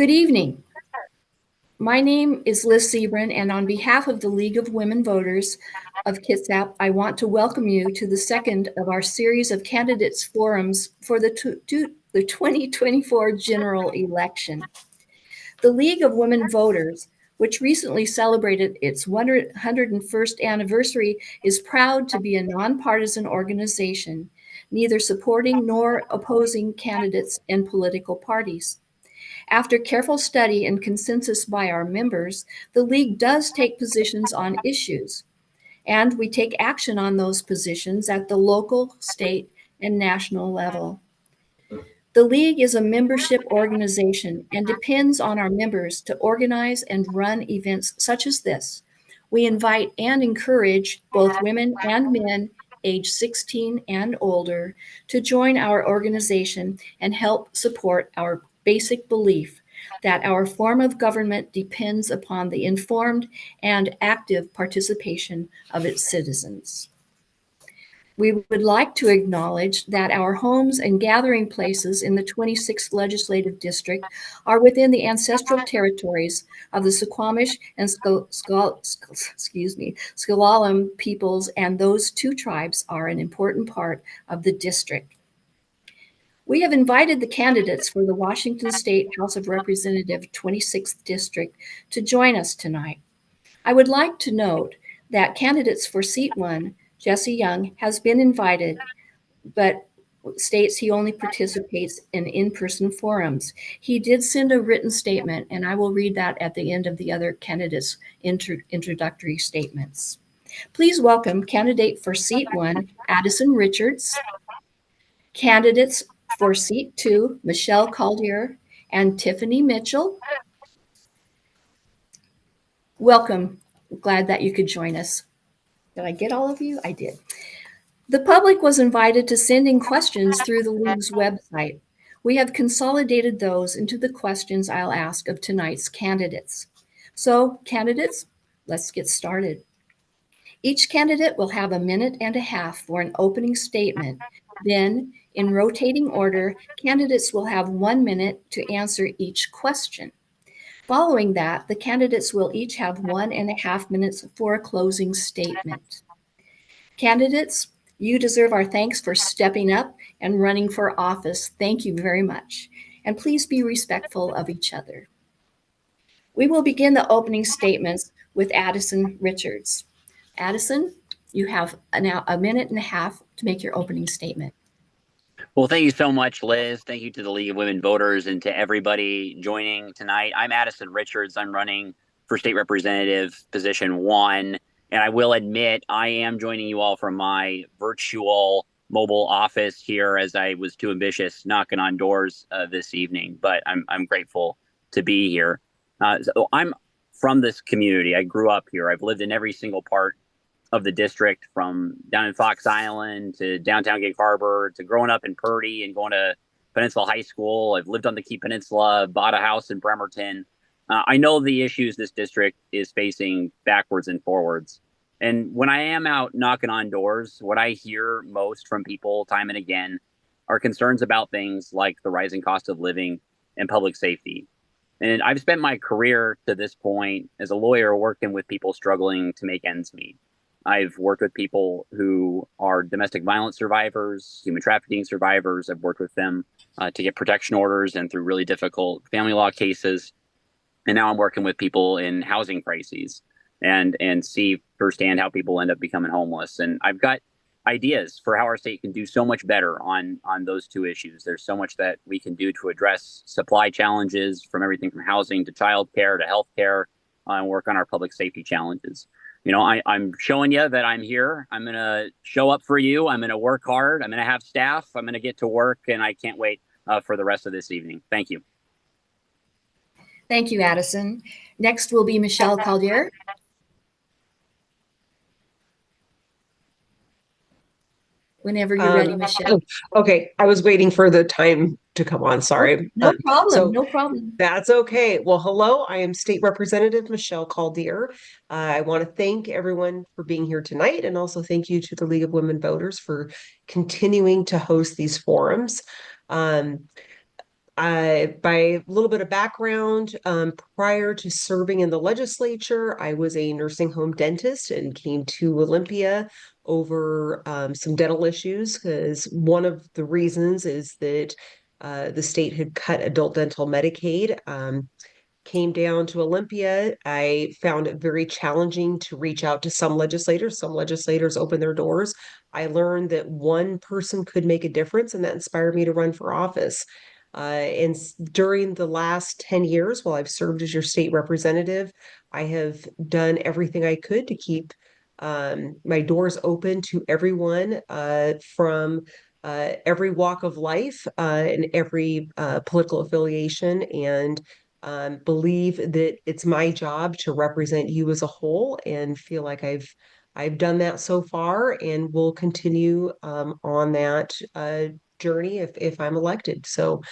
Good evening. My name is Liz Sebrin, and on behalf of the League of Women Voters of Kitsap, I want to welcome you to the second of our series of candidates forums for the 2024 general election. The League of Women Voters, which recently celebrated its 101st anniversary, is proud to be a nonpartisan organization, neither supporting nor opposing candidates and political parties. After careful study and consensus by our members, the League does take positions on issues, and we take action on those positions at the local, state, and national level. The League is a membership organization and depends on our members to organize and run events such as this. We invite and encourage both women and men age 16 and older to join our organization and help support our basic belief that our form of government depends upon the informed and active participation of its citizens. We would like to acknowledge that our homes and gathering places in the 26th Legislative District are within the ancestral territories of the Suquamish and S'Klallam peoples, and those two tribes are an important part of the district. We have invited the candidates for the Washington State House of Representatives 26th District to join us tonight. I would like to note that candidates for seat 1, Jesse Young, has been invited, but states he only participates in in-person forums. He did send a written statement, and I will read that at the end of the other candidates' introductory statements. Please welcome candidate for seat 1, Adison Richards, candidates for seat 2, Michelle Calder and Tiffany Mitchell. Welcome. Glad that you could join us. Did I get all of you? I did. The public was invited to send in questions through the League's website. We have consolidated those into the questions I'll ask of tonight's candidates. So, candidates, let's get started. Each candidate will have a minute and a half for an opening statement. Then, in rotating order, candidates will have 1 minute to answer each question. Following that, the candidates will each have 1.5 minutes for a closing statement. Candidates, you deserve our thanks for stepping up and running for office. Thank you very much. And please be respectful of each other. We will begin the opening statements with Adison Richards. Adison, you have now 1.5 minutes to make your opening statement. Well, thank you so much, Liz. Thank you to the League of Women Voters and to everybody joining tonight. I'm Adison Richards. I'm running for state representative position 1. And I will admit, I am joining you all from my virtual mobile office here, as I was too ambitious knocking on doors this evening. But I'm grateful to be here. So I'm from this community. I grew up here. I've lived in every single part of the district, from down in Fox Island to downtown Gig Harbor to growing up in Purdy and going to Peninsula High School. I've lived on the Key Peninsula, bought a house in Bremerton. I know the issues this district is facing backwards and forwards. And when I am out knocking on doors, what I hear most from people time and again are concerns about things like the rising cost of living and public safety. And I've spent my career to this point as a lawyer working with people struggling to make ends meet. I've worked with people who are domestic violence survivors, human trafficking survivors. I've worked with them to get protection orders and through really difficult family law cases. And now I'm working with people in housing crises and see firsthand how people end up becoming homeless. And I've got ideas for how our state can do so much better on those two issues. There's so much that we can do to address supply challenges, from everything from housing to childcare to healthcare, and work on our public safety challenges. You know, I'm showing you that I'm here. I'm going to show up for you. I'm going to work hard. I'm going to have staff. I'm going to get to work, and I can't wait for the rest of this evening. Thank you. Thank you, Adison. Next will be Michelle Calder. Whenever you're ready, Michelle. Okay, I was waiting for the time to come on. Sorry. No problem. No problem. That's okay. Well, hello. I am State Representative Michelle Calder. I want to thank everyone for being here tonight, and also thank you to the League of Women Voters for continuing to host these forums. By a little bit of background, prior to serving in the legislature, I was a nursing home dentist and came to Olympia over some dental issues because one of the reasons is that the state had cut adult dental Medicaid. Came down to Olympia. I found it very challenging to reach out to some legislators. Some legislators opened their doors. I learned that one person could make a difference, and that inspired me to run for office. And during the last 10 years, while I've served as your state representative, I have done everything I could to keep my doors open to everyone from every walk of life and every political affiliation, and believe that it's my job to represent you as a whole, and feel like I've done that so far and will continue on that journey if I'm elected. So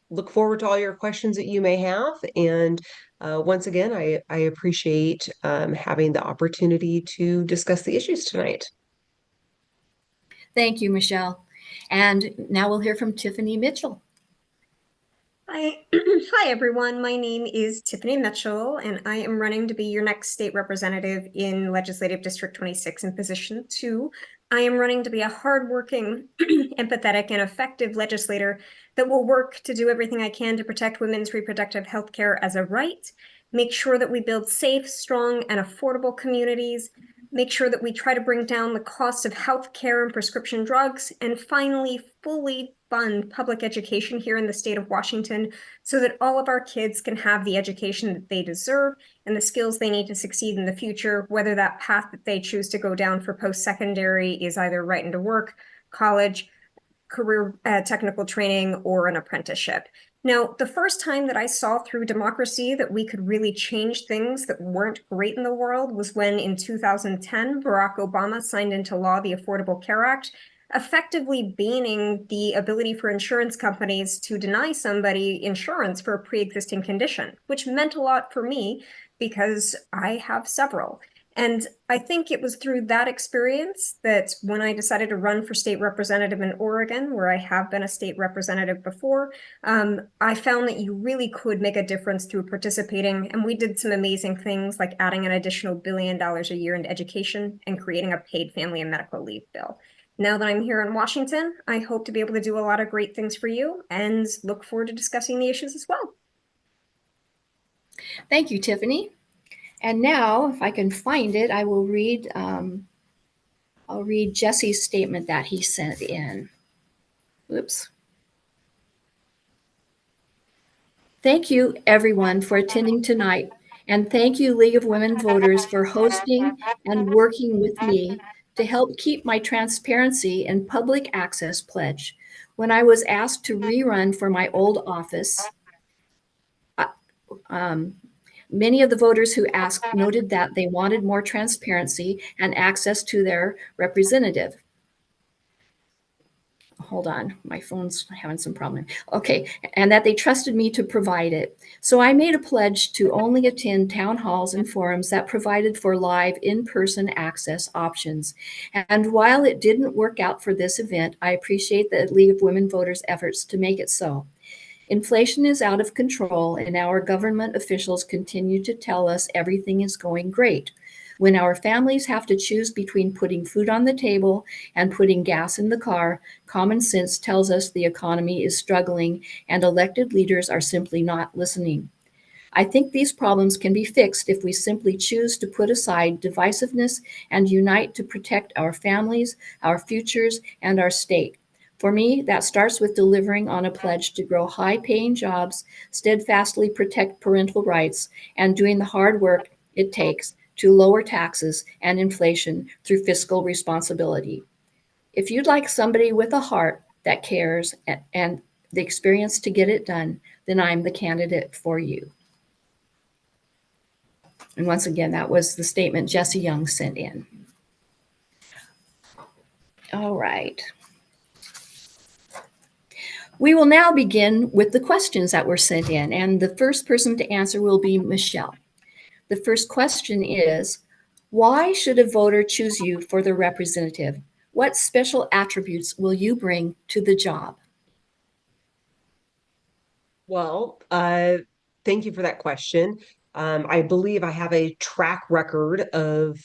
look forward to all your questions that you may have. And once again, I appreciate having the opportunity to discuss the issues tonight. Thank you, Michelle. And now we'll hear from Tiffany Mitchell. Hi. Hi, everyone. My name is Tiffany Mitchell, and I am running to be your next state representative in Legislative District 26 in Position 2. I am running to be a hardworking, empathetic, and effective legislator that will work to do everything I can to protect women's reproductive health care as a right, make sure that we build safe, strong, and affordable communities, make sure that we try to bring down the cost of health care and prescription drugs, and finally, fully fund public education here in the state of Washington so that all of our kids can have the education that they deserve and the skills they need to succeed in the future, whether that path that they choose to go down for post-secondary is either right into work, college, career technical training, or an apprenticeship. Now, the first time that I saw through democracy that we could really change things that weren't great in the world was when in 2010, Barack Obama signed into law the Affordable Care Act, effectively banning the ability for insurance companies to deny somebody insurance for a pre-existing condition, which meant a lot for me because I have several. And I think it was through that experience that when I decided to run for state representative in Oregon, where I have been a state representative before, I found that you really could make a difference through participating. And we did some amazing things like adding an additional $1 billion a year into education and creating a paid family and medical leave bill. Now that I'm here in Washington, I hope to be able to do a lot of great things for you and look forward to discussing the issues as well. Thank you, Tiffany. And now, if I can find it, I will read. I'll read Jesse's statement that he sent in. Oops. Thank you, everyone, for attending tonight, and thank you, League of Women Voters, for hosting and working with me to help keep my transparency and public access pledge. When I was asked to rerun for my old office, many of the voters who asked noted that they wanted more transparency and access to their representative. Hold on, my phone's having some problem. Okay, and that they trusted me to provide it. So I made a pledge to only attend town halls and forums that provided for live in-person access options. And while it didn't work out for this event, I appreciate the League of Women Voters' efforts to make it so. Inflation is out of control, and our government officials continue to tell us everything is going great. When our families have to choose between putting food on the table and putting gas in the car, common sense tells us the economy is struggling and elected leaders are simply not listening. I think these problems can be fixed if we simply choose to put aside divisiveness and unite to protect our families, our futures, and our state. For me, that starts with delivering on a pledge to grow high-paying jobs, steadfastly protect parental rights, and doing the hard work it takes to lower taxes and inflation through fiscal responsibility. If you'd like somebody with a heart that cares and the experience to get it done, then I'm the candidate for you. And once again, that was the statement Jesse Young sent in. All right. We will now begin with the questions that were sent in, and the first person to answer will be Michelle. The first question is, why should a voter choose you for their representative? What special attributes will you bring to the job? Well, thank you for that question. I believe I have a track record of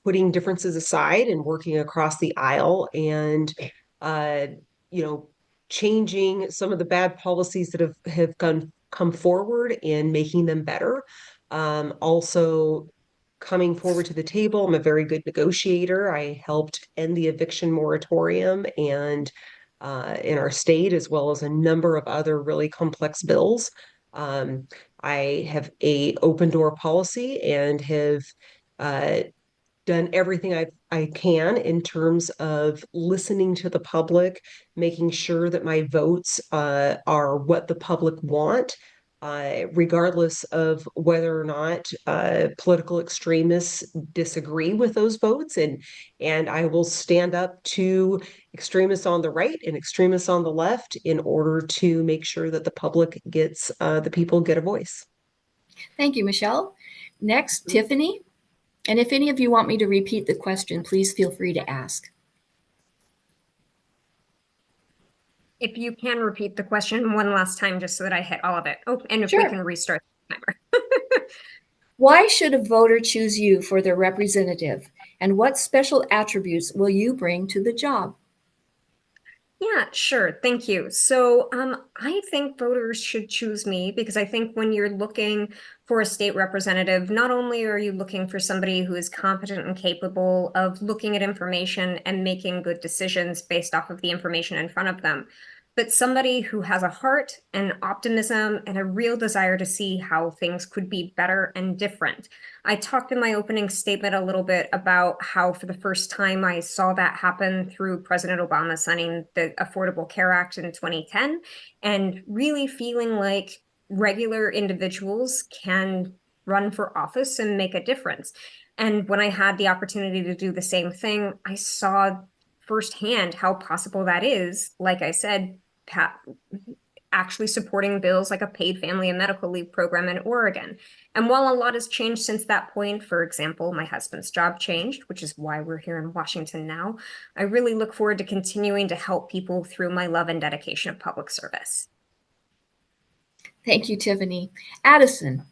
putting differences aside and working across the aisle and, uh, you know, changing some of the bad policies that have come forward and making them better. Also, coming forward to the table, I'm a very good negotiator. I helped end the eviction moratorium and in our state, as well as a number of other really complex bills. Um, I have a open door policy and have uh, done everything I can in terms of listening to the public, making sure that my votes are what the public want, regardless of whether or not political extremists disagree with those votes. And I will stand up to extremists on the right and extremists on the left in order to make sure that the public gets the people get a voice. Thank you, Michelle. Next, Tiffany. And if any of you want me to repeat the question, please feel free to ask. If you can repeat the question one last time, just so that I hit all of it. Oh, and if we Sure. can restart the timer. Why should a voter choose you for their representative? And what special attributes will you bring to the job? Yeah, sure. Thank you. So, I think voters should choose me because I think when you're looking for a state representative, not only are you looking for somebody who is competent and capable of looking at information and making good decisions based off of the information in front of them, but somebody who has a heart and optimism and a real desire to see how things could be better and different. I talked in my opening statement a little bit about how, for the first time, I saw that happen through President Obama signing the Affordable Care Act in 2010, and really feeling like regular individuals can run for office and make a difference. And when I had the opportunity to do the same thing, I saw firsthand how possible that is. Like I said, actually supporting bills like a paid family and medical leave program in Oregon. And while a lot has changed since that point, for example, my husband's job changed, which is why we're here in Washington now, I really look forward to continuing to help people through my love and dedication of public service. Thank you, Tiffany. Adison.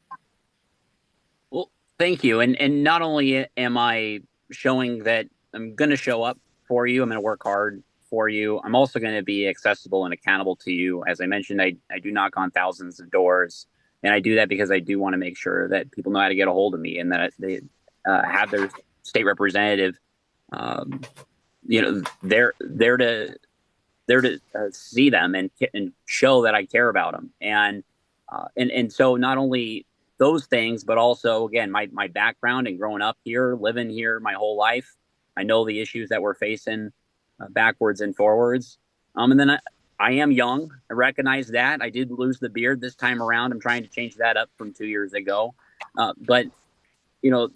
Well, thank you. And not only am I showing that I'm going to show up for you, I'm going to work hard for you. I'm also going to be accessible and accountable to you. As I mentioned, I do knock on thousands of doors, and I do that because I do want to make sure that people know how to get a hold of me and that they have their state representative. They're to see them and show that I care about them. And so not only those things, but also, again, my background and growing up here, living here my whole life. I know the issues that we're facing backwards and forwards. And then I am young. I recognize that. I did lose the beard this time around. I'm trying to change that up from 2 years ago. But, you know,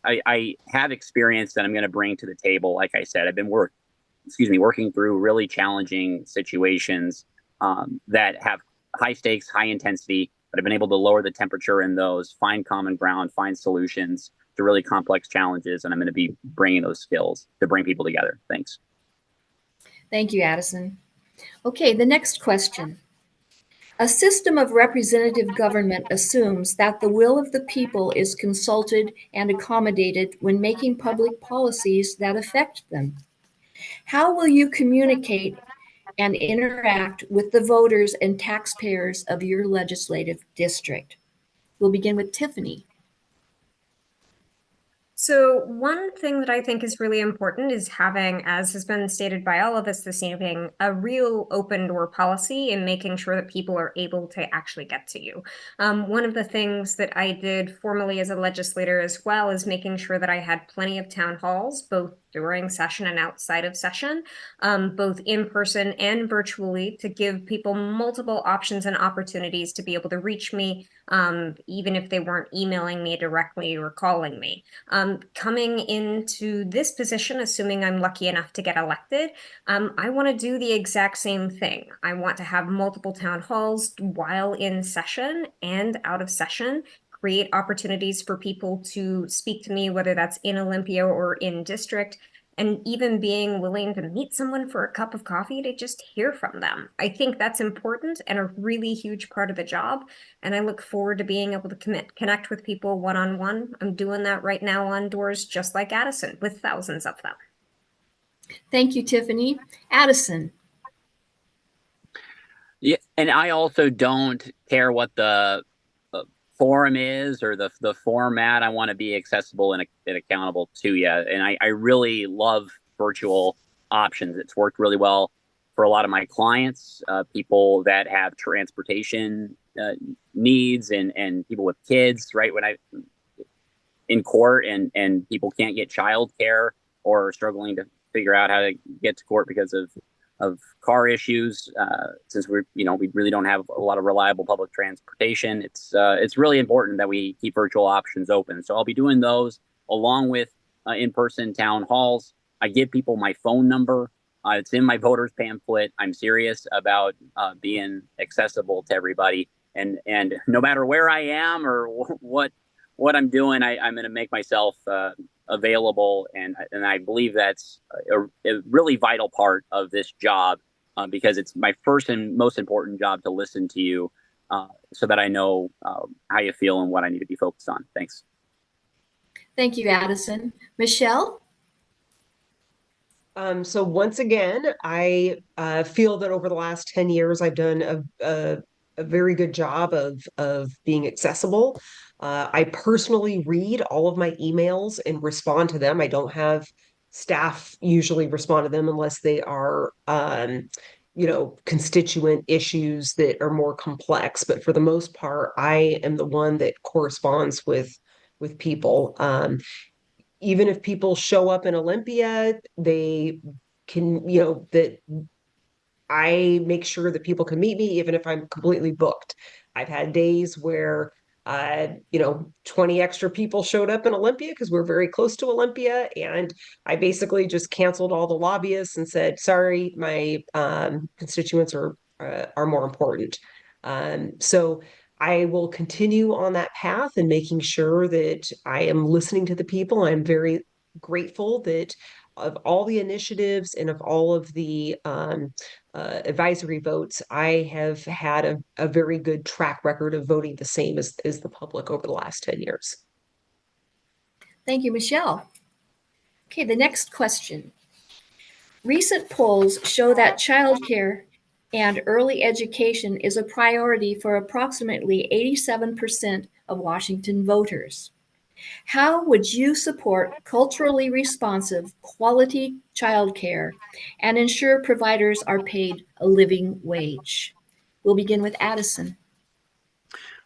I have experience that I'm going to bring to the table. Like I said, I've been working through really challenging situations that have high stakes, high intensity, but I've been able to lower the temperature in those, find common ground, find solutions to really complex challenges. And I'm going to be bringing those skills to bring people together. Thanks. Thank you, Adison. Okay, the next question. A system of representative government assumes that the will of the people is consulted and accommodated when making public policies that affect them. How will you communicate and interact with the voters and taxpayers of your legislative district? We'll begin with Tiffany. So one thing that I think is really important is having, as has been stated by all of us this evening, a real open door policy and making sure that people are able to actually get to you. One of the things that I did formally as a legislator as well is making sure that I had plenty of town halls, both during session and outside of session, both in person and virtually, to give people multiple options and opportunities to be able to reach me, even if they weren't emailing me directly or calling me. Coming into this position, assuming I'm lucky enough to get elected, I want to do the exact same thing. I want to have multiple town halls while in session and out of session, create opportunities for people to speak to me, whether that's in Olympia or in district, and even being willing to meet someone for a cup of coffee to just hear from them. I think that's important and a really huge part of the job. And I look forward to being able to connect with people one-on-one. I'm doing that right now on doors, just like Adison, with thousands of them. Thank you, Tiffany. Adison. Yeah, and I also don't care what the forum is or the format. I want to be accessible and accountable to you. And I really love virtual options. It's worked really well for a lot of my clients, people that have transportation needs and people with kids, right? When I in court and people can't get childcare or are struggling to figure out how to get to court because of car issues. Since we really don't have a lot of reliable public transportation, it's really important that we keep virtual options open. So I'll be doing those along with in-person town halls. I give people my phone number. It's in my voters pamphlet. I'm serious about being accessible to everybody, and no matter where I am or what I'm doing, I'm going to make myself available, and I believe that's a really vital part of this job, because it's my first and most important job to listen to you, so that I know how you feel and what I need to be focused on. Thanks. Thank you, Adison. Michelle? So once again, I feel that over the last 10 years, I've done a very good job of being accessible. I personally read all of my emails and respond to them. I don't have staff usually respond to them unless they are, constituent issues that are more complex. But for the most part, I am the one that corresponds with people. Even if people show up in Olympia, they can, that I make sure that people can meet me even if I'm completely booked. I've had days where 20 extra people showed up in Olympia because we're very close to Olympia. And I basically just canceled all the lobbyists and said, sorry, my constituents are more important. So I will continue on that path and making sure that I am listening to the people. I'm very grateful that of all the initiatives and of all of the advisory votes, I have had a very good track record of voting the same as the public over the last 10 years. Thank you, Michelle. Okay, the next question. Recent polls show that childcare and early education is a priority for approximately 87% of Washington voters. How would you support culturally responsive, quality childcare and ensure providers are paid a living wage? We'll begin with Adison.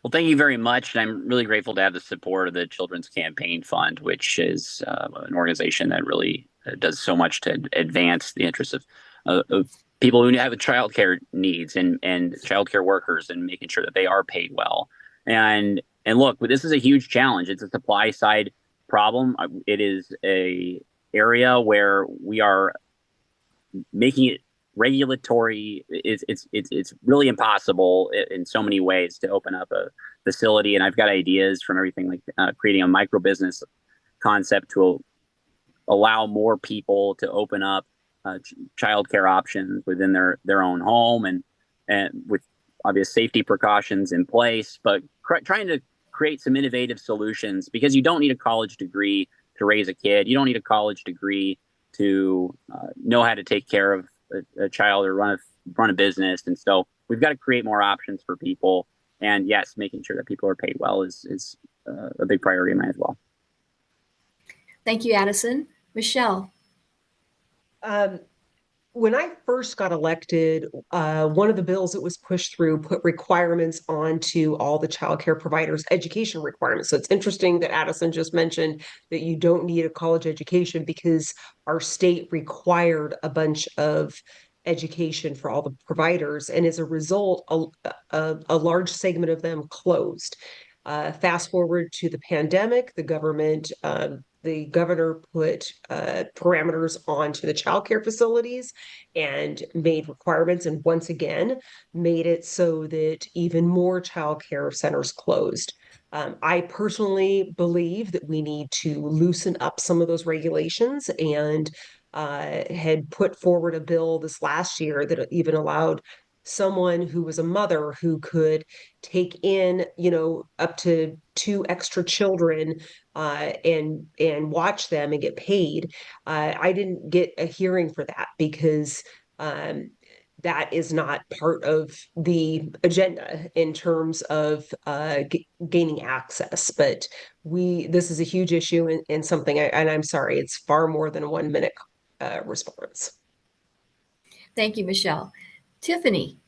Well, thank you very much. And I'm really grateful to have the support of the Children's Campaign Fund, which is an organization that really does so much to advance the interests of people who have childcare needs and childcare workers, and making sure that they are paid well. And look, this is a huge challenge. It's a supply side problem. It is a area where we are making it regulatory. It's really impossible in so many ways to open up a facility. And I've got ideas from everything like creating a micro business concept to allow more people to open up childcare options within their own home, and with obvious safety precautions in place, but trying to create some innovative solutions, because you don't need a college degree to raise a kid. You don't need a college degree to know how to take care of a child or run a business. And so we've got to create more options for people. And yes, making sure that people are paid well is a big priority of mine as well. Thank you, Adison. Michelle. When I first got elected, one of the bills that was pushed through put requirements onto all the childcare providers' education requirements. So it's interesting that Adison just mentioned that you don't need a college education, because our state required a bunch of education for all the providers. And as a result, a large segment of them closed. Fast forward to the pandemic, the governor put parameters onto the childcare facilities and made requirements, and once again made it so that even more childcare centers closed. I personally believe that we need to loosen up some of those regulations and had put forward a bill this last year that even allowed someone who was a mother who could take in, up to 2 extra children and watch them and get paid. I didn't get a hearing for that because that is not part of the agenda in terms of gaining access. But this is a huge issue and something, and I'm sorry, it's far more than a 1 minute response. Thank you, Michelle. Tiffany.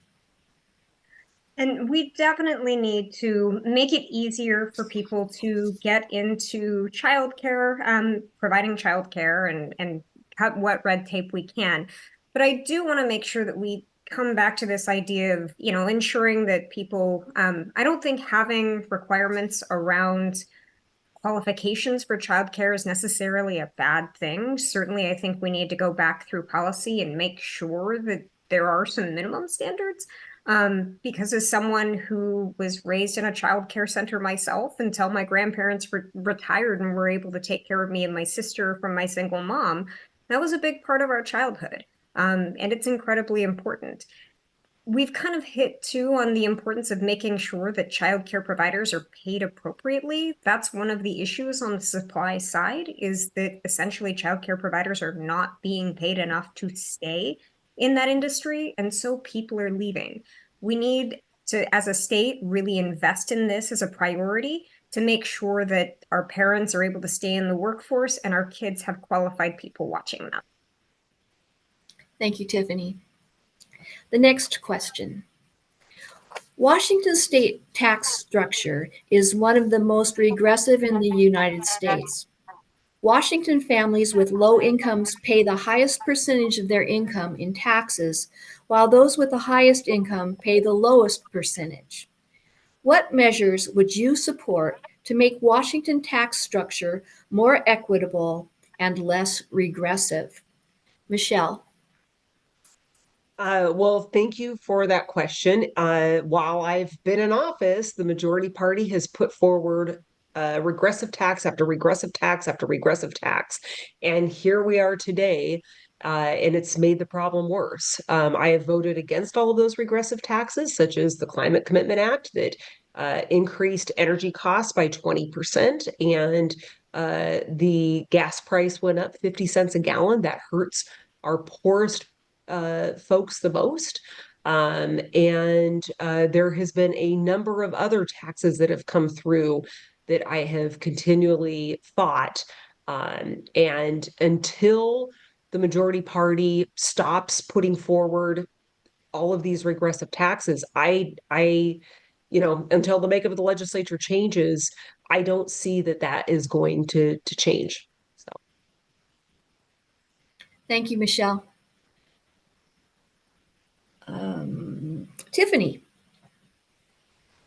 And we definitely need to make it easier for people to get into childcare, providing childcare and cut what red tape we can. But I do want to make sure that we come back to this idea of, ensuring that people, I don't think having requirements around qualifications for childcare is necessarily a bad thing. Certainly, I think we need to go back through policy and make sure that there are some minimum standards. Because as someone who was raised in a child care center myself until my grandparents retired and were able to take care of me and my sister from my single mom, that was a big part of our childhood. And it's incredibly important. We've kind of hit too on the importance of making sure that childcare providers are paid appropriately. That's one of the issues on the supply side, is that essentially childcare providers are not being paid enough to stay in that industry, and so people are leaving. We need to, as a state, really invest in this as a priority to make sure that our parents are able to stay in the workforce and our kids have qualified people watching them. Thank you, Tiffany. The next question. Washington state tax structure is one of the most regressive in the United States. Washington families with low incomes pay the highest percentage of their income in taxes, while those with the highest income pay the lowest percentage. What measures would you support to make Washington tax structure more equitable and less regressive? Michelle. Well, thank you for that question. While I've been in office, the majority party has put forward regressive tax after regressive tax after regressive tax. And here we are today, and it's made the problem worse. I have voted against all of those regressive taxes, such as the Climate Commitment Act that increased energy costs by 20%, and the gas price went up 50 cents a gallon. That hurts our poorest folks the most. And there has been a number of other taxes that have come through that I have continually fought. And until the majority party stops putting forward all of these regressive taxes, until the makeup of the legislature changes, I don't see that is going to change. So, Thank you, Michelle. Tiffany.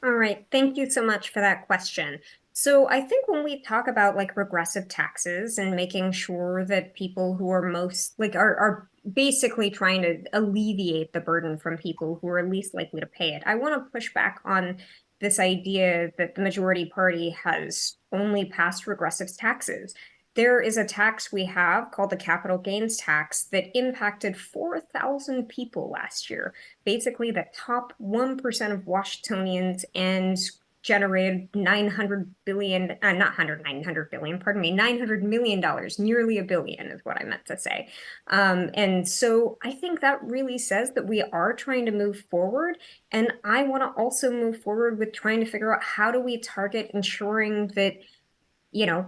All right, thank you so much for that question. So I think when we talk about like regressive taxes and making sure that people who are most are basically trying to alleviate the burden from people who are least likely to pay it, I want to push back on this idea that the majority party has only passed regressive taxes. There is a tax we have called the capital gains tax that impacted 4,000 people last year, basically the top 1% of Washingtonians, and generated 900 billion, not 900 billion, pardon me, $900 million, nearly a billion is what I meant to say. And so I think that really says that we are trying to move forward. And I want to also move forward with trying to figure out how do we target ensuring that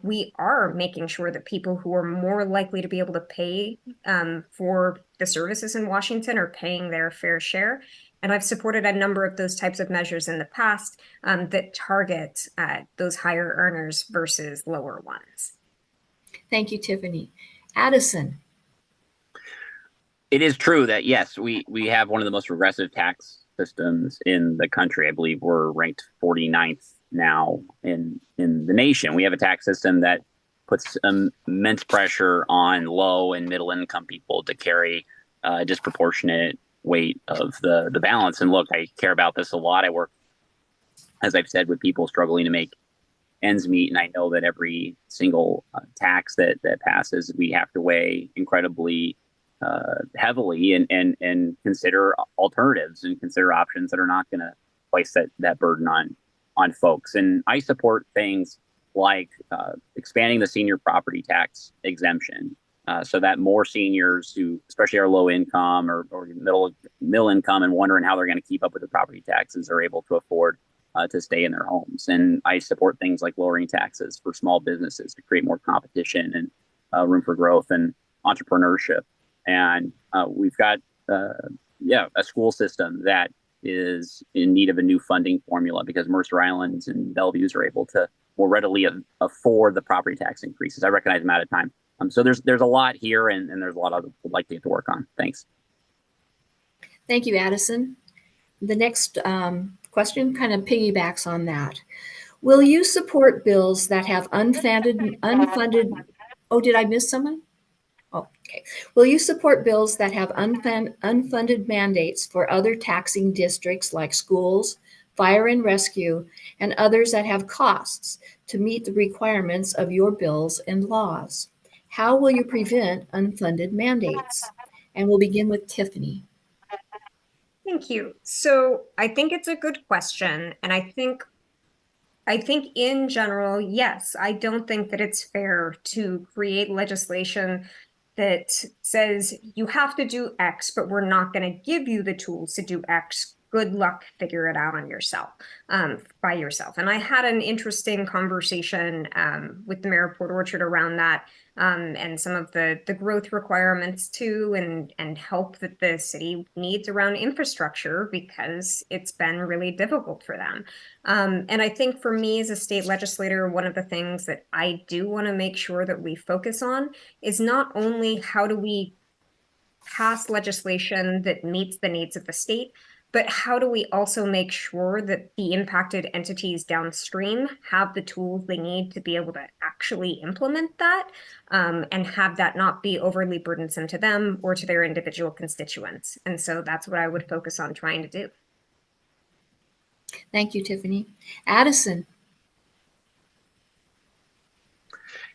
we are making sure that people who are more likely to be able to pay for the services in Washington are paying their fair share. And I've supported a number of those types of measures in the past that target those higher earners versus lower ones. Thank you, Tiffany. Adison. It is true that, yes, we have one of the most regressive tax systems in the country. I believe we're ranked 49th now in the nation. We have a tax system that puts immense pressure on low and middle income people to carry a disproportionate weight of the balance. And look, I care about this a lot. I work, as I've said, with people struggling to make ends meet. And I know that every single tax that passes, we have to weigh incredibly heavily and consider alternatives and consider options that are not going to place that burden on folks. And I support things like expanding the senior property tax exemption so that more seniors who, especially are low income or middle income and wondering how they're going to keep up with the property taxes, are able to afford to stay in their homes. And I support things like lowering taxes for small businesses to create more competition and room for growth and entrepreneurship. And we've got a school system that is in need of a new funding formula because Mercer Islands and Bellevues are able to more readily afford the property tax increases. I recognize I'm out of time. So there's a lot here, and there's a lot I would like to get to work on. Thanks. Thank you, Adison. The next question kind of piggybacks on that. Will you support bills that have unfunded? Oh, did I miss someone? Oh, okay. Will you support bills that have unfunded mandates for other taxing districts like schools, fire and rescue, and others that have costs to meet the requirements of your bills and laws? How will you prevent unfunded mandates? And we'll begin with Tiffany. Thank you. So I think it's a good question. And I think in general, yes, I don't think that it's fair to create legislation that says you have to do X, but we're not going to give you the tools to do X. Good luck, figure it out on yourself, by yourself. And I had an interesting conversation with the mayor of Port Orchard around that, and some of the growth requirements too, and help that the city needs around infrastructure because it's been really difficult for them. And I think for me as a state legislator, one of the things that I do want to make sure that we focus on is not only how do we pass legislation that meets the needs of the state, but how do we also make sure that the impacted entities downstream have the tools they need to be able to actually implement that, and have that not be overly burdensome to them or to their individual constituents. And so that's what I would focus on trying to do. Thank you, Tiffany. Adison.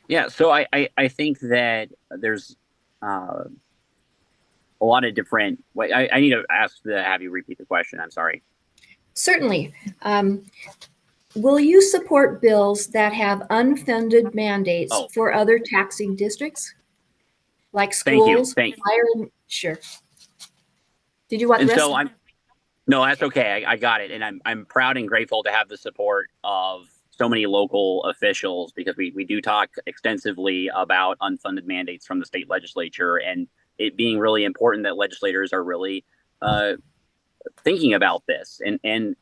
Yeah, so I think that there's a lot of different. I need to have you repeat the question. I'm sorry. Certainly. Will you support bills that have unfunded mandates for other taxing districts, like schools? Thank you. Fire, sure. Did you want the rest? No, that's okay. I got it, and I'm proud and grateful to have the support of so many local officials because we do talk extensively about unfunded mandates from the state legislature, and it being really important that legislators are really thinking about this and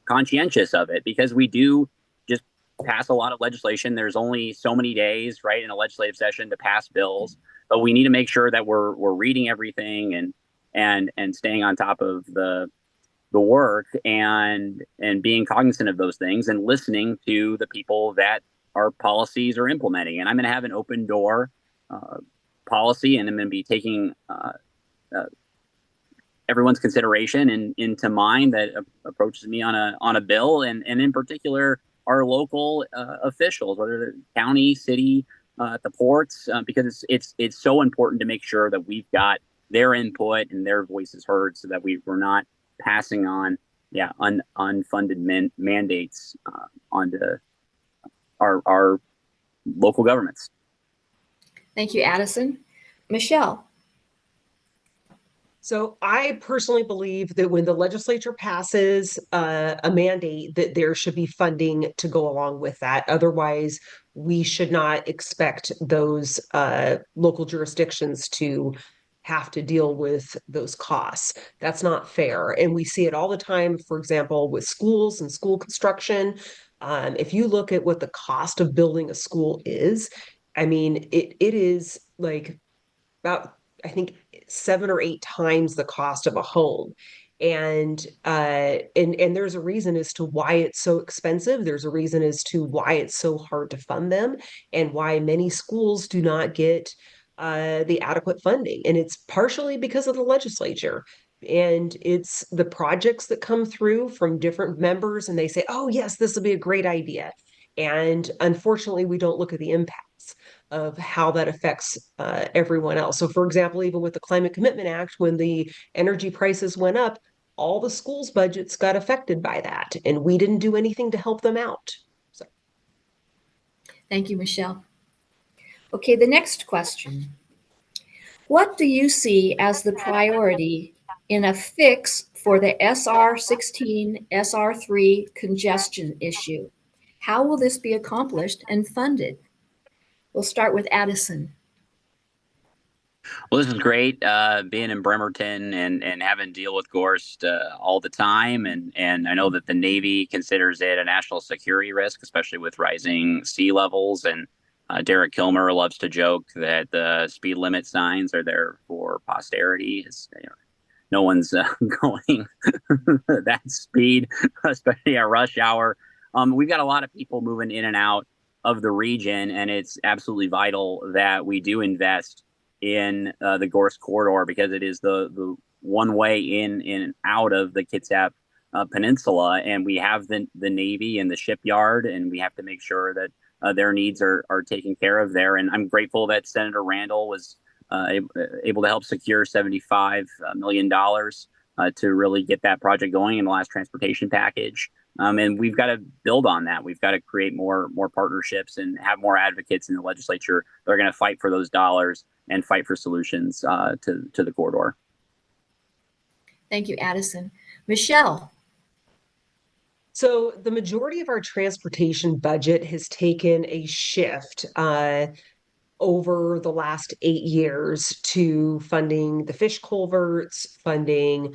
conscientious of it, because we do just pass a lot of legislation. There's only so many days, right, in a legislative session to pass bills, but we need to make sure that we're reading everything and staying on top of the work and being cognizant of those things and listening to the people that our policies are implementing. And I'm going to have an open door policy, and I'm going to be taking everyone's consideration and into mind that approaches me on a bill, and in particular our local officials, whether the county, city, at the ports, because it's so important to make sure that we've got their input and their voices heard, so that we're not passing on unfunded mandates onto our local governments. Thank you, Adison. Michelle. So I personally believe that when the legislature passes a mandate, that there should be funding to go along with that. Otherwise, we should not expect those local jurisdictions to have to deal with those costs. That's not fair. And we see it all the time, for example, with schools and school construction. If you look at what the cost of building a school is, I mean, it is like about, I think, 7 or 8 times the cost of a home. And there's a reason as to why it's so expensive. There's a reason as to why it's so hard to fund them, and why many schools do not get the adequate funding. And it's partially because of the legislature. And it's the projects that come through from different members, and they say, oh, yes, this will be a great idea. And unfortunately, we don't look at the impacts of how that affects everyone else. So, for example, even with the Climate Commitment Act, when the energy prices went up, all the schools' budgets got affected by that, and we didn't do anything to help them out. So. Thank you, Michelle. Okay, the next question. What do you see as the priority in a fix for the SR16, SR3 congestion issue? How will this be accomplished and funded? We'll start with Adison. Well, this is great, being in Bremerton and having to deal with Gorst all the time. And I know that the Navy considers it a national security risk, especially with rising sea levels. And Derek Kilmer loves to joke that the speed limit signs are there for posterity. No one's going that speed, especially at rush hour. We've got a lot of people moving in and out of the region, and it's absolutely vital that we do invest in the Gorse corridor, because it is the one way in and out of the Kitsap Peninsula, and we have the Navy and the shipyard, and we have to make sure that their needs are taken care of there. And I'm grateful that Senator Randall was able to help secure $75 million to really get that project going in the last transportation package. And we've got to build on that. We've got to create more partnerships and have more advocates in the legislature that are going to fight for those dollars and fight for solutions to the corridor. Thank you, Adison. Michelle. So the majority of our transportation budget has taken a shift over the last 8 years to funding the fish culverts, funding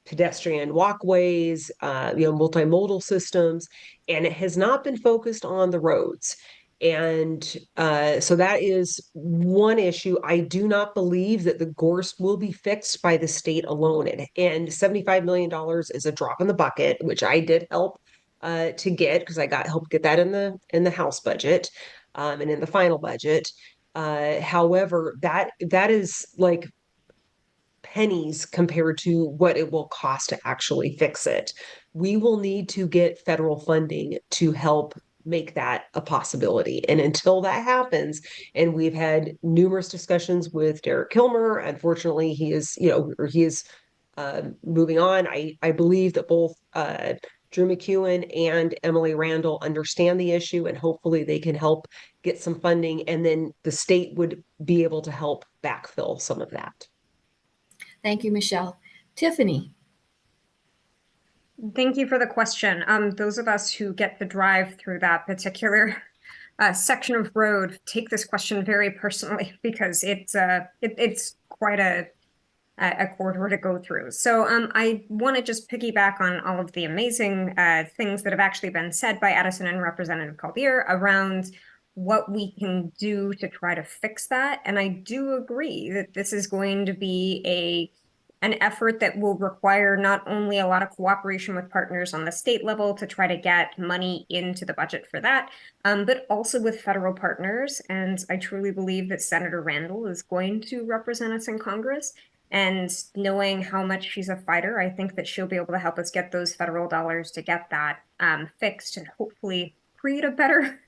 pedestrian walkways, multimodal systems, and it has not been focused on the roads. And so that is one issue. I do not believe that the Gorst will be fixed by the state alone. And $75 million is a drop in the bucket, which I did help to get, because I helped get that in the House budget and in the final budget. However, that is like pennies compared to what it will cost to actually fix it. We will need to get federal funding to help make that a possibility. And until that happens, and we've had numerous discussions with Derek Kilmer, unfortunately, he is moving on. I believe that both Drew McEwen and Emily Randall understand the issue, and hopefully they can help get some funding, and then the state would be able to help backfill some of that. Thank you, Michelle. Tiffany. Thank you for the question. Those of us who get the drive through that particular section of road take this question very personally, because it's quite a corridor to go through. So I want to just piggyback on all of the amazing things that have actually been said by Adison and Representative Calder around what we can do to try to fix that. And I do agree that this is going to be an effort that will require not only a lot of cooperation with partners on the state level to try to get money into the budget for that, but also with federal partners. And I truly believe that Senator Randall is going to represent us in Congress. And knowing how much she's a fighter, I think that she'll be able to help us get those federal dollars to get that fixed and hopefully create a better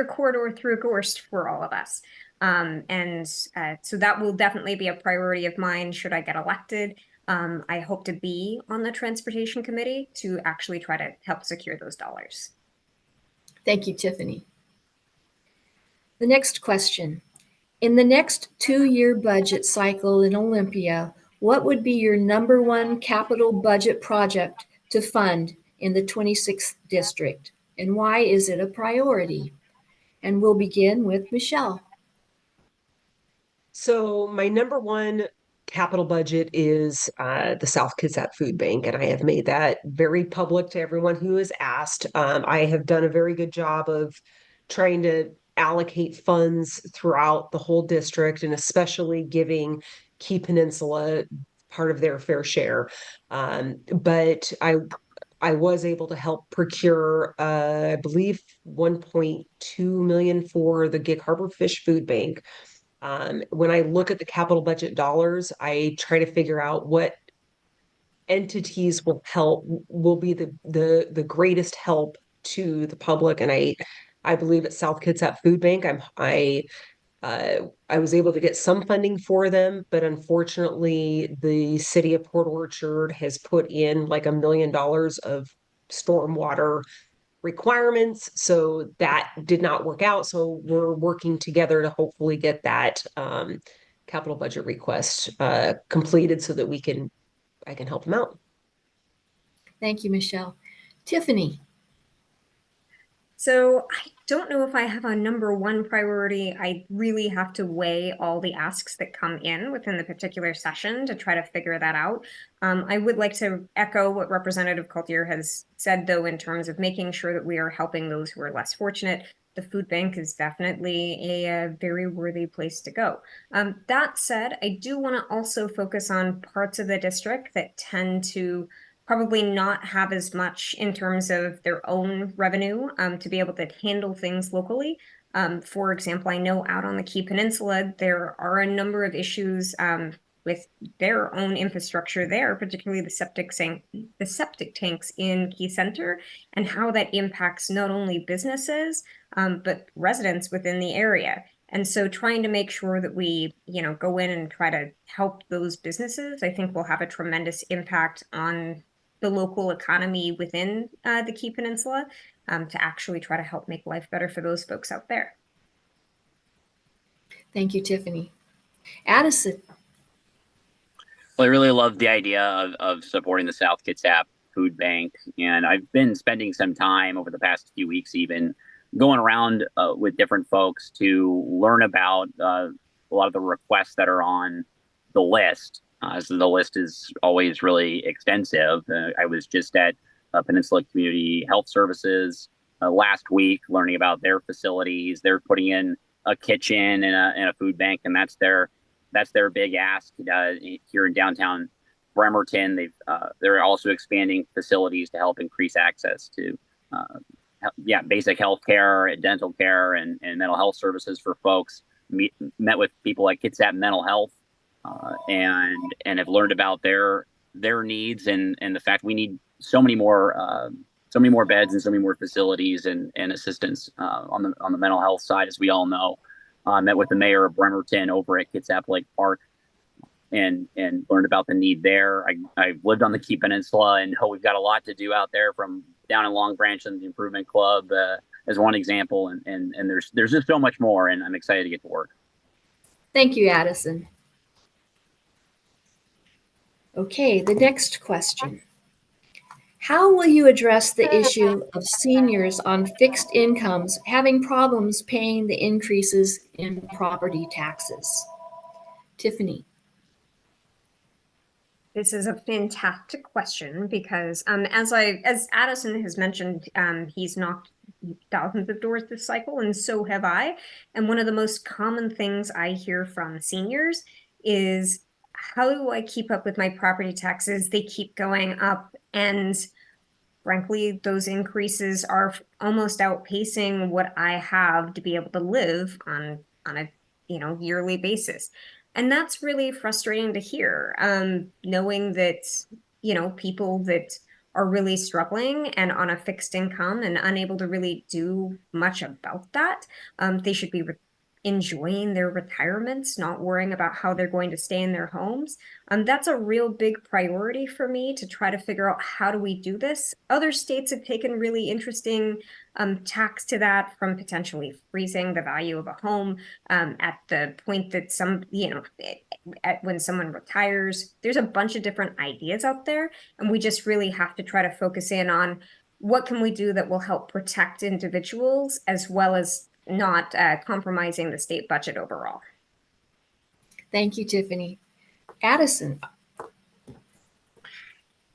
corridor through Gorst for all of us. So that will definitely be a priority of mine should I get elected. I hope to be on the transportation committee to actually try to help secure those dollars. Thank you, Tiffany. The next question. In the next 2-year budget cycle in Olympia, what would be your number one capital budget project to fund in the 26th district? And why is it a priority? And we'll begin with Michelle. So my number one capital budget is the South Kitsap Food Bank, and I have made that very public to everyone who has asked. I have done a very good job of trying to allocate funds throughout the whole district, and especially giving Key Peninsula part of their fair share. But I was able to help procure, I believe, 1.2 million for the Gig Harbor Fish Food Bank. When I look at the capital budget dollars, I try to figure out what entities will be the greatest help to the public. And I believe at South Kitsap Food Bank, I was able to get some funding for them, but unfortunately, the city of Port Orchard has put in like $1 million of stormwater requirements. So that did not work out. So we're working together to hopefully get that capital budget request completed so that I can help them out. Thank you, Michelle. Tiffany. So I don't know if I have a number one priority. I really have to weigh all the asks that come in within the particular session to try to figure that out. I would like to echo what Representative Calder has said, though, in terms of making sure that we are helping those who are less fortunate. The food bank is definitely a very worthy place to go. That said, I do want to also focus on parts of the district that tend to probably not have as much in terms of their own revenue to be able to handle things locally. For example, I know out on the Key Peninsula, there are a number of issues with their own infrastructure there, particularly the septic tanks in Key Center, and how that impacts not only businesses, but residents within the area. And so trying to make sure that we, go in and try to help those businesses, I think will have a tremendous impact on the local economy within the Key Peninsula to actually try to help make life better for those folks out there. Thank you, Tiffany. Adison. Well, I really love the idea of supporting the South Kitsap Food Bank. And I've been spending some time over the past few weeks even going around with different folks to learn about a lot of the requests that are on the list. So the list is always really extensive. I was just at Peninsula Community Health Services last week, learning about their facilities. They're putting in a kitchen and a food bank, and that's their big ask here in downtown Bremerton. They're also expanding facilities to help increase access to basic health care, dental care, and mental health services for folks. Met with people like Kitsap Mental Health. And have learned about their needs and the fact we need so many more beds and so many more facilities and assistance on the mental health side, as we all know. Met with the mayor of Bremerton over at Kitsap Lake Park and learned about the need there. I've lived on the Key Peninsula and know we've got a lot to do out there, from down in Long Branch and the Improvement Club as one example, and there's just so much more, and I'm excited to get to work. Thank you, Adison. Okay, the next question. How will you address the issue of seniors on fixed incomes having problems paying the increases in property taxes? Tiffany. This is a fantastic question because as Adison has mentioned, he's knocked thousands of doors this cycle, and so have I. And one of the most common things I hear from seniors is, how do I keep up with my property taxes? They keep going up, and frankly, those increases are almost outpacing what I have to be able to live on a yearly basis. And that's really frustrating to hear, knowing that, people that are really struggling and on a fixed income and unable to really do much about that, they should be enjoying their retirements, not worrying about how they're going to stay in their homes. That's a real big priority for me to try to figure out, how do we do this? Other states have taken really interesting tax to that, from potentially freezing the value of a home at the point that when someone retires. There's a bunch of different ideas out there, and we just really have to try to focus in on what can we do that will help protect individuals as well as not compromising the state budget overall. Thank you, Tiffany. Adison.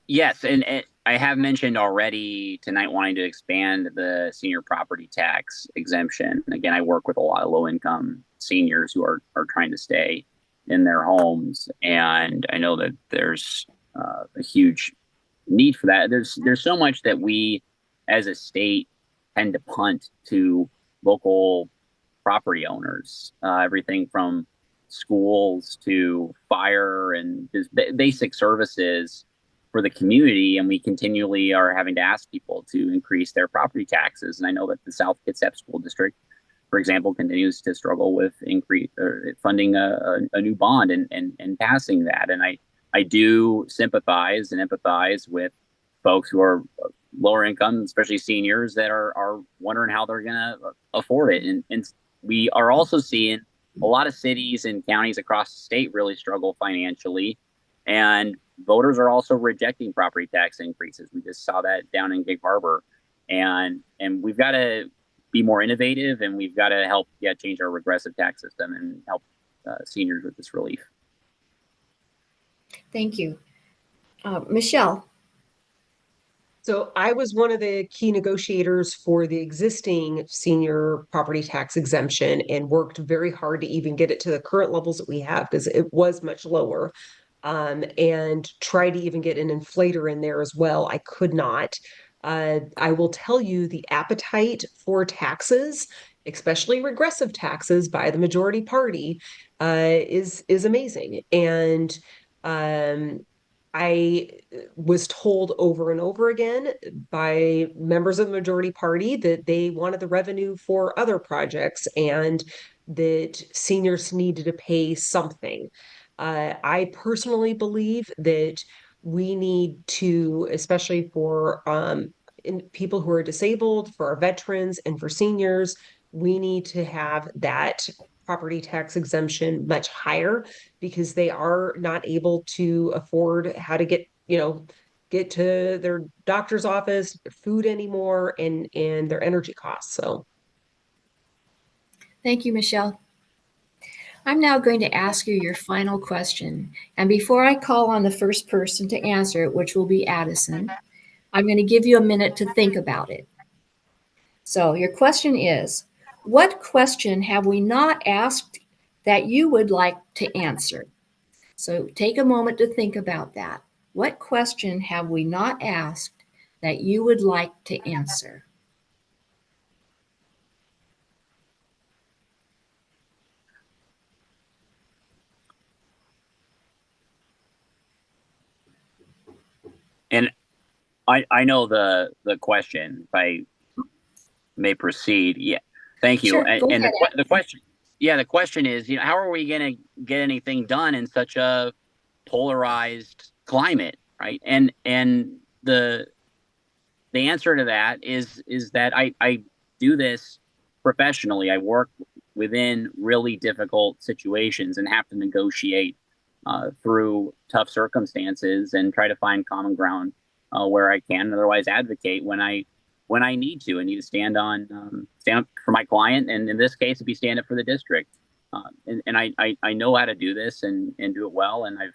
Yes, and I have mentioned already tonight wanting to expand the senior property tax exemption. Again, I work with a lot of low-income seniors who are trying to stay in their homes, and I know that there's a huge need for that. There's so much that we as a state tend to punt to local property owners, everything from schools to fire and just basic services for the community, and we continually are having to ask people to increase their property taxes. And I know that the South Kitsap School District, for example, continues to struggle with increase or funding a new bond and passing that. And I do sympathize and empathize with folks who are lower income, especially seniors that are wondering how they're going to afford it. And we are also seeing a lot of cities and counties across the state really struggle financially. And voters are also rejecting property tax increases. We just saw that down in Gig Harbor. And we've got to be more innovative, and we've got to help change our regressive tax system and help seniors with this relief. Thank you. Michelle. So I was one of the key negotiators for the existing senior property tax exemption and worked very hard to even get it to the current levels that we have, because it was much lower. And try to even get an inflator in there as well. I could not. I will tell you, the appetite for taxes, especially regressive taxes by the majority party, is amazing. And I was told over and over again by members of the majority party that they wanted the revenue for other projects and that seniors needed to pay something. I personally believe that we need to, especially for people who are disabled, for our veterans, and for seniors, we need to have that property tax exemption much higher, because they are not able to afford how to get to their doctor's office, food anymore, and their energy costs. So Thank you, Michelle. I'm now going to ask you your final question. And before I call on the first person to answer it, which will be Adison, I'm going to give you a minute to think about it. So your question is, what question have we not asked that you would like to answer? So take a moment to think about that. What question have we not asked that you would like to answer? And I know the question, if I may proceed. Yeah. Thank you. Sure, go And ahead. the question is, how are we going to get anything done in such a polarized climate, right? And the answer to that is that I do this professionally. I work within really difficult situations and have to negotiate through tough circumstances and try to find common ground where I can, and otherwise advocate when I need to. I need to stand up for my client, and in this case, it'd be stand up for the district. And I know how to do this and do it well. And I've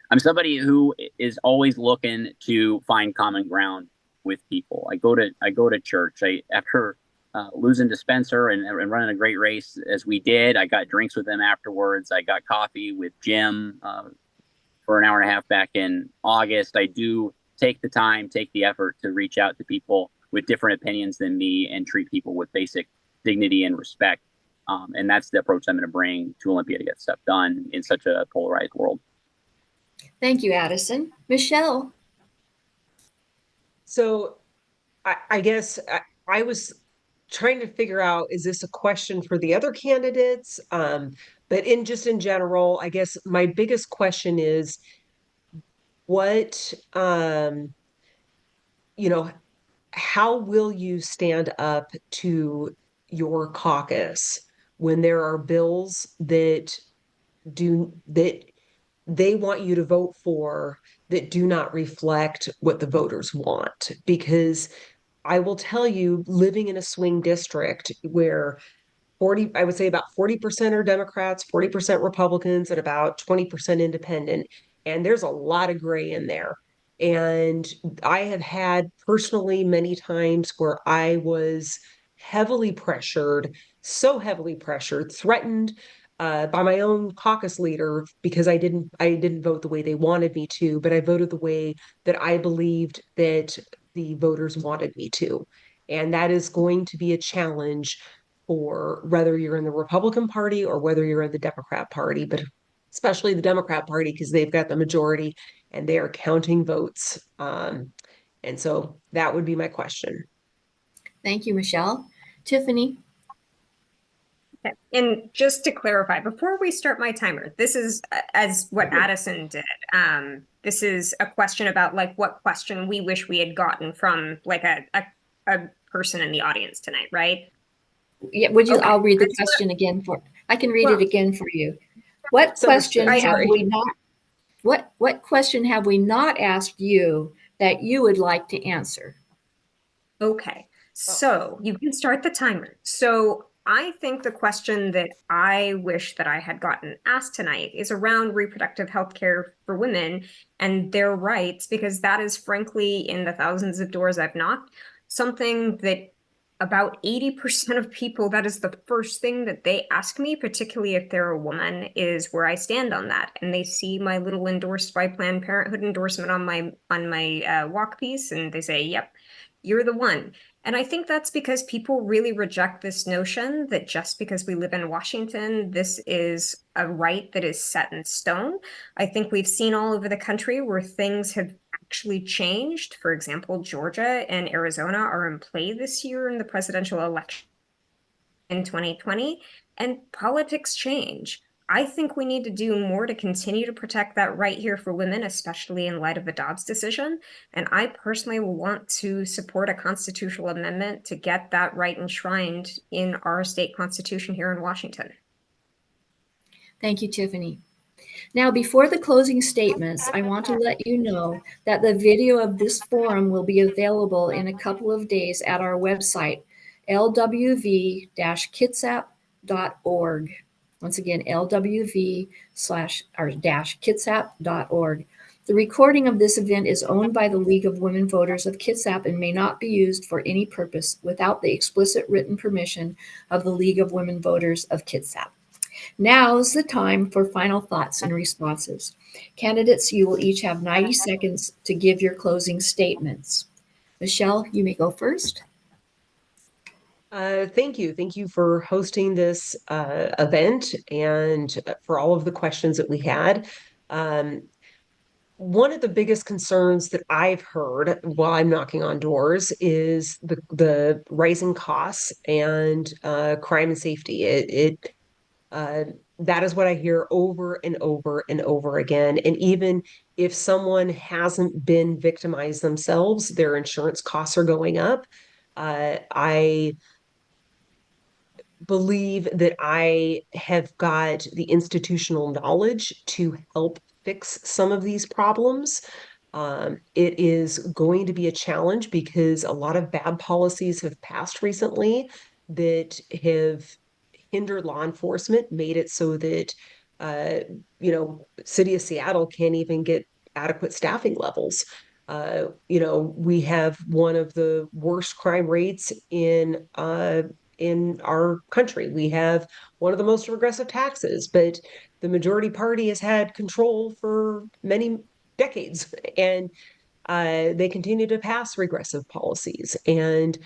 I'm somebody who is always looking to find common ground with people. I go to church. After losing to Spencer and running a great race as we did, I got drinks with him afterwards. I got coffee with Jim for an hour and a half back in August. I do take the time, take the effort to reach out to people with different opinions than me and treat people with basic dignity and respect. And that's the approach I'm going to bring to Olympia to get stuff done in such a polarized world. Thank you, Adison. Michelle. So I guess I was trying to figure out, is this a question for the other candidates? But in general, I guess my biggest question is what, how will you stand up to your caucus when there are bills that they want you to vote for that do not reflect what the voters want? Because I will tell you, living in a swing district where I would say about 40% are Democrats, 40% Republicans, and about 20% independent. And there's a lot of gray in there. And I have had personally many times where I was heavily pressured, so heavily pressured, threatened by my own caucus leader, because I didn't vote the way they wanted me to, but I voted the way that I believed that the voters wanted me to. And that is going to be a challenge for whether you're in the Republican Party or whether you're in the Democrat Party. But especially the Democrat Party, because they've got the majority and they are counting votes. And so that would be my question. Thank you, Michelle. Tiffany? Okay. And just to clarify, before we start my timer, this is as what Adison did. This is a question about like what question we wish we had gotten from like a person in the audience tonight, right? Yeah, would you? Okay. I'll read the question again I can read it again for you. What It's understood, question have sorry. we not? What question have we not asked you that you would like to answer? Okay, so you can start the timer. So I think the question that I wish that I had gotten asked tonight is around reproductive health care for women and their rights, because that is frankly, in the thousands of doors I've knocked, something that about 80% of people, that is the first thing that they ask me, particularly if they're a woman, is where I stand on that. And they see my little endorsed by Planned Parenthood endorsement on my walk piece, and they say, "Yep, you're the one." And I think that's because people really reject this notion that just because we live in Washington, this is a right that is set in stone. I think we've seen all over the country where things have actually changed. For example, Georgia and Arizona are in play this year in the presidential election in 2020, and politics change. I think we need to do more to continue to protect that right here for women, especially in light of the Dobbs decision. And I personally will want to support a constitutional amendment to get that right enshrined in our state constitution here in Washington. Thank you, Tiffany. Now, before the closing statements, I want to let you know that the video of this forum will be available in a couple of days at our website, lwv-kitsap.org. Once again, lwv/kitsap.org. The recording of this event is owned by the League of Women Voters of Kitsap and may not be used for any purpose without the explicit written permission of the League of Women Voters of Kitsap. Now is the time for final thoughts and responses. Candidates, you will each have 90 seconds to give your closing statements. Michelle, you may go first. Thank you. Thank you for hosting this event and for all of the questions that we had. One of the biggest concerns that I've heard while I'm knocking on doors is the rising costs and crime and safety. Uh, that is what I hear over and over and over again. And even if someone hasn't been victimized themselves, their insurance costs are going up. I believe that I have got the institutional knowledge to help fix some of these problems. It is going to be a challenge because a lot of bad policies have passed recently that have hindered law enforcement, made it so that uh, city of Seattle can't even get adequate staffing levels. We have one of the worst crime rates in our country. We have one of the most regressive taxes, but the majority party has had control for many decades, and they continue to pass regressive policies. And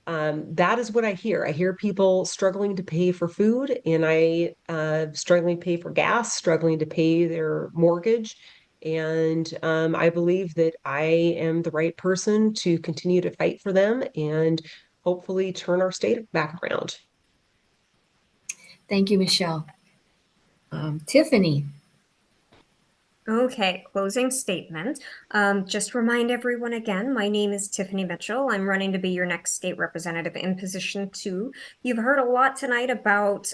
that is what I hear. I hear people struggling to pay for food, and struggling to pay for gas, struggling to pay their mortgage. And I believe that I am the right person to continue to fight for them and hopefully turn our state back around. Thank you, Michelle. Tiffany. Okay, closing statement. Just remind everyone again, my name is Tiffany Mitchell. I'm running to be your next state representative in position 2. You've heard a lot tonight about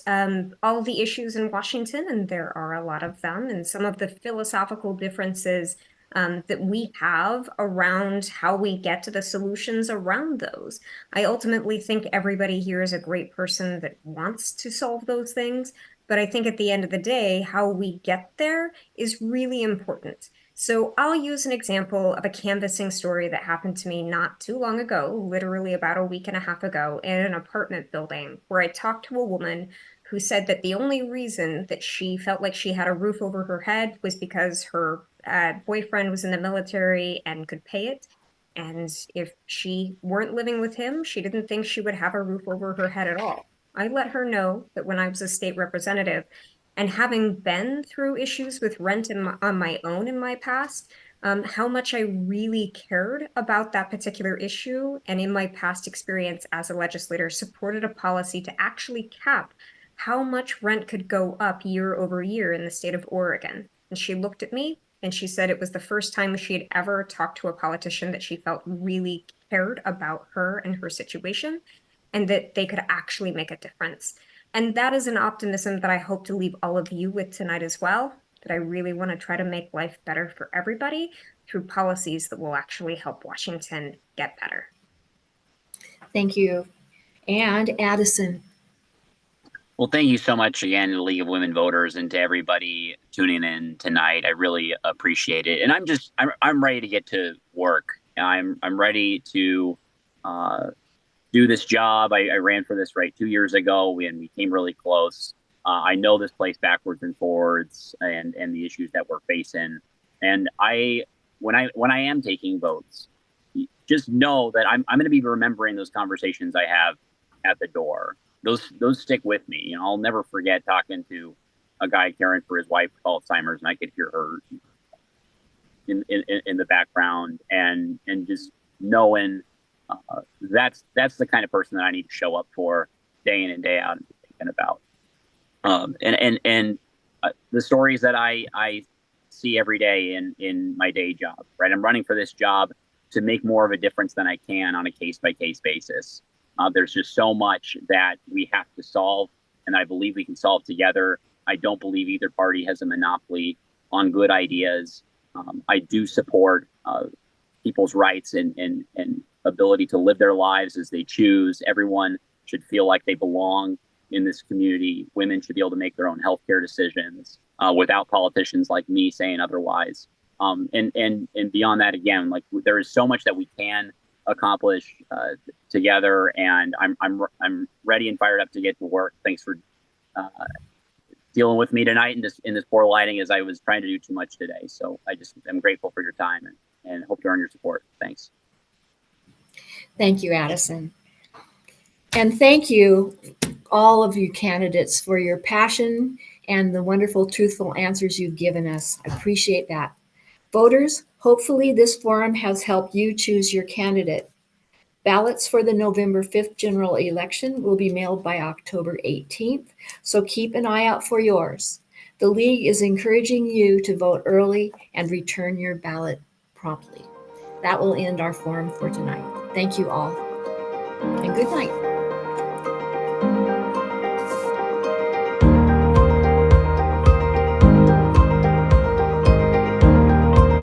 all the issues in Washington, and there are a lot of them, and some of the philosophical differences that we have around how we get to the solutions around those. I ultimately think everybody here is a great person that wants to solve those things, but I think at the end of the day, how we get there is really important. So I'll use an example of a canvassing story that happened to me not too long ago, literally about a week and a half ago, in an apartment building where I talked to a woman who said that the only reason that she felt like she had a roof over her head was because her boyfriend was in the military and could pay it. And if she weren't living with him, she didn't think she would have a roof over her head at all. I let her know that when I was a state representative, And having been through issues with rent on my own in my past, how much I really cared about that particular issue, and in my past experience as a legislator, supported a policy to actually cap how much rent could go up year over year in the state of Oregon. And she looked at me and she said it was the first time she had ever talked to a politician that she felt really cared about her and her situation, and that they could actually make a difference. And that is an optimism that I hope to leave all of you with tonight as well, that I really want to try to make life better for everybody through policies that will actually help Washington get better. Thank you. And Adison. Well, thank you so much again to the League of Women Voters and to everybody tuning in tonight. I really appreciate it. And I'm ready to get to work. I'm ready to do this job. I ran for this 2 years ago and we came really close. I know this place backwards and forwards and the issues that we're facing. And when I am taking votes, just know that I'm going to be remembering those conversations I have at the door. Those stick with me. You know, I'll never forget talking to a guy caring for his wife with Alzheimer's, and I could hear her in the background, and just knowing that's the kind of person that I need to show up for day in and day out and be thinking about. The stories that I see every day in my day job, right? I'm running for this job to make more of a difference than I can on a case-by-case basis. There's just so much that we have to solve, and I believe we can solve together. I don't believe either party has a monopoly on good ideas. I do support people's rights and ability to live their lives as they choose. Everyone should feel like they belong in this community. Women should be able to make their own healthcare decisions without politicians like me saying otherwise. And beyond that, again, like there is so much that we can accomplish together, and I'm ready and fired up to get to work. Thanks for dealing with me tonight in this poor lighting, as I was trying to do too much today. So I'm grateful for your time and hope to earn your support. Thanks. Thank you, Adison. And thank you, all of you candidates, for your passion and the wonderful, truthful answers you've given us. I appreciate that. Voters, hopefully this forum has helped you choose your candidate. Ballots for the November 5th general election will be mailed by October 18th, so keep an eye out for yours. The League is encouraging you to vote early and return your ballot promptly. That will end our forum for tonight. Thank you all, and good night.